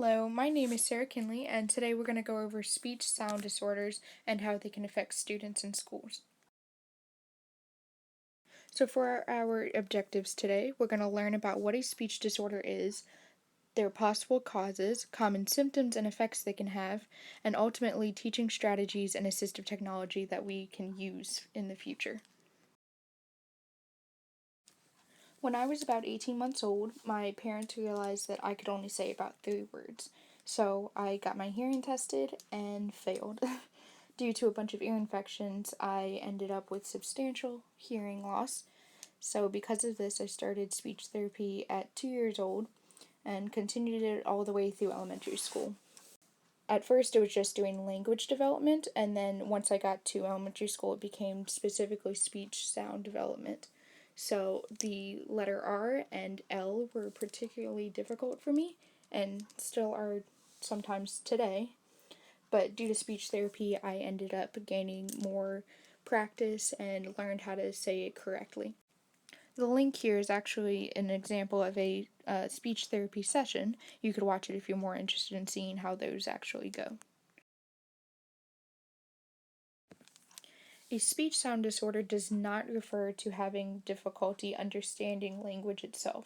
Hello, my name is Sarah Kinley, and today we're going to go over speech sound disorders and how they can affect students in schools. So, for our objectives today, we're going to learn about what a speech disorder is, their possible causes, common symptoms and effects they can have, and ultimately teaching strategies and assistive technology that we can use in the future. When I was about 18 months old, my parents realized that I could only say about 3 words. So I got my hearing tested and failed. Due to a bunch of ear infections, I ended up with substantial hearing loss. So because of this, I started speech therapy at 2 years old and continued it all the way through elementary school. At first, it was just doing language development, and then once I got to elementary school, it became specifically speech sound development. So the letter R and L were particularly difficult for me, and still are sometimes today. But due to speech therapy, I ended up gaining more practice and learned how to say it correctly. The link here is actually an example of a speech therapy session. You could watch it if you're more interested in seeing how those actually go. A speech sound disorder does not refer to having difficulty understanding language itself.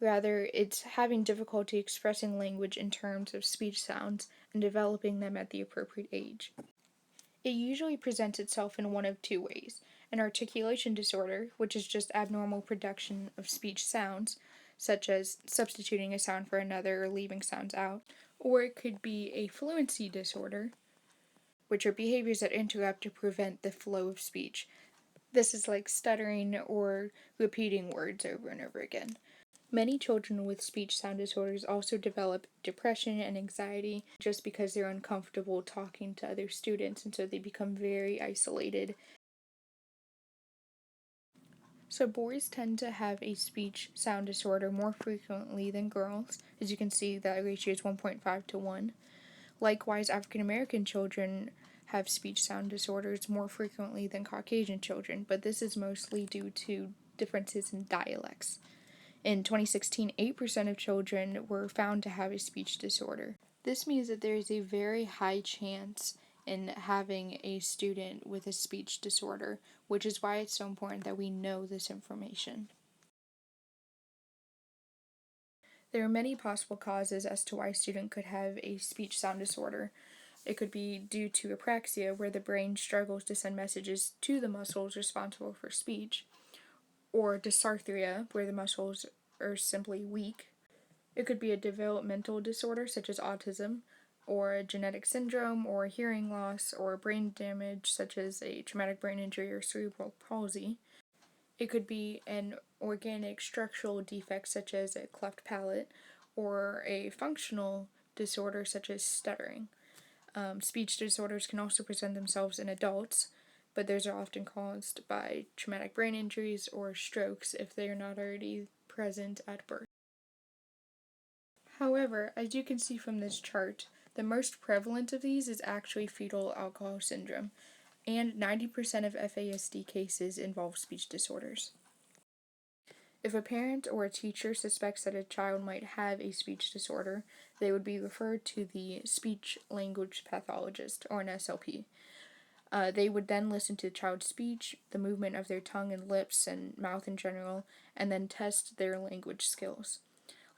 Rather, it's having difficulty expressing language in terms of speech sounds and developing them at the appropriate age. It usually presents itself in one of two ways: an articulation disorder, which is just abnormal production of speech sounds, such as substituting a sound for another or leaving sounds out, or it could be a fluency disorder, which are behaviors that interrupt or prevent the flow of speech. This is like stuttering or repeating words over and over again. Many children with speech sound disorders also develop depression and anxiety just because they're uncomfortable talking to other students, and so they become very isolated. So boys tend to have a speech sound disorder more frequently than girls. As you can see, that ratio is 1.5 to 1. Likewise, African American children have speech sound disorders more frequently than Caucasian children, but this is mostly due to differences in dialects. In 2016, 8% of children were found to have a speech disorder. This means that there is a very high chance in having a student with a speech disorder, which is why it's so important that we know this information. There are many possible causes as to why a student could have a speech sound disorder. It could be due to apraxia, where the brain struggles to send messages to the muscles responsible for speech, or dysarthria, where the muscles are simply weak. It could be a developmental disorder such as autism, or a genetic syndrome, or hearing loss, or brain damage such as a traumatic brain injury or cerebral palsy. It could be an organic structural defect such as a cleft palate, or a functional disorder such as stuttering. Speech disorders can also present themselves in adults, but those are often caused by traumatic brain injuries or strokes if they are not already present at birth. However, as you can see from this chart, the most prevalent of these is actually fetal alcohol syndrome, and 90% of FASD cases involve speech disorders. If a parent or a teacher suspects that a child might have a speech disorder, they would be referred to the speech language pathologist, or an SLP. They would then listen to the child's speech, the movement of their tongue and lips and mouth in general, and then test their language skills.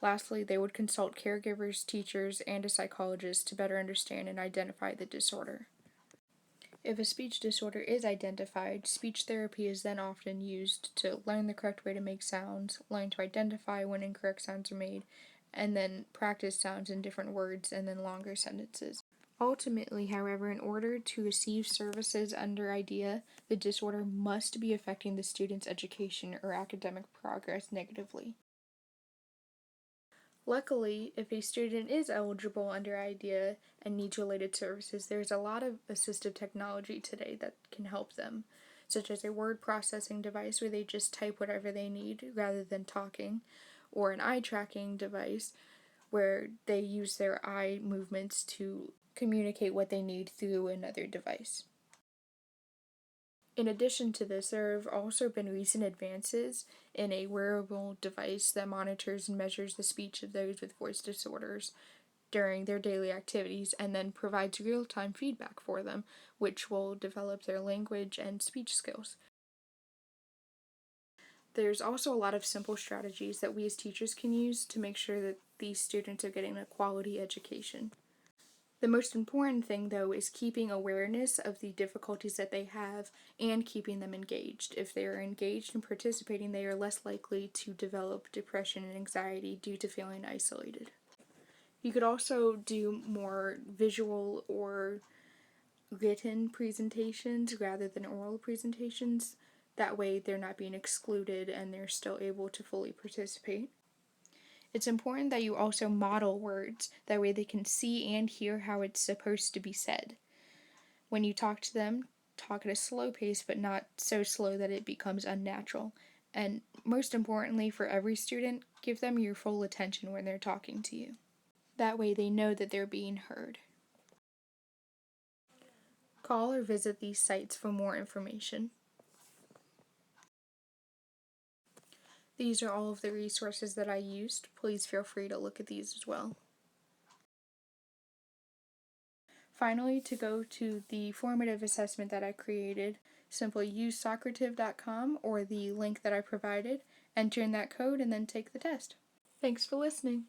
Lastly, they would consult caregivers, teachers, and a psychologist to better understand and identify the disorder. If a speech disorder is identified, speech therapy is then often used to learn the correct way to make sounds, learn to identify when incorrect sounds are made, and then practice sounds in different words and then longer sentences. Ultimately, however, in order to receive services under IDEA, the disorder must be affecting the student's education or academic progress negatively. Luckily, if a student is eligible under IDEA and needs related services, there's a lot of assistive technology today that can help them, such as a word processing device where they just type whatever they need rather than talking, or an eye tracking device where they use their eye movements to communicate what they need through another device. In addition to this, there have also been recent advances in a wearable device that monitors and measures the speech of those with voice disorders during their daily activities and then provides real-time feedback for them, which will develop their language and speech skills. There's also a lot of simple strategies that we as teachers can use to make sure that these students are getting a quality education. The most important thing, though, is keeping awareness of the difficulties that they have and keeping them engaged. If they are engaged and participating, they are less likely to develop depression and anxiety due to feeling isolated. You could also do more visual or written presentations rather than oral presentations. That way they're not being excluded and they're still able to fully participate. It's important that you also model words, that way they can see and hear how it's supposed to be said. When you talk to them, talk at a slow pace, but not so slow that it becomes unnatural. And most importantly, for every student, give them your full attention when they're talking to you. That way they know that they're being heard. Call or visit these sites for more information. These are all of the resources that I used. Please feel free to look at these as well. Finally, to go to the formative assessment that I created, simply use socrative.com or the link that I provided, enter in that code, and then take the test. Thanks for listening.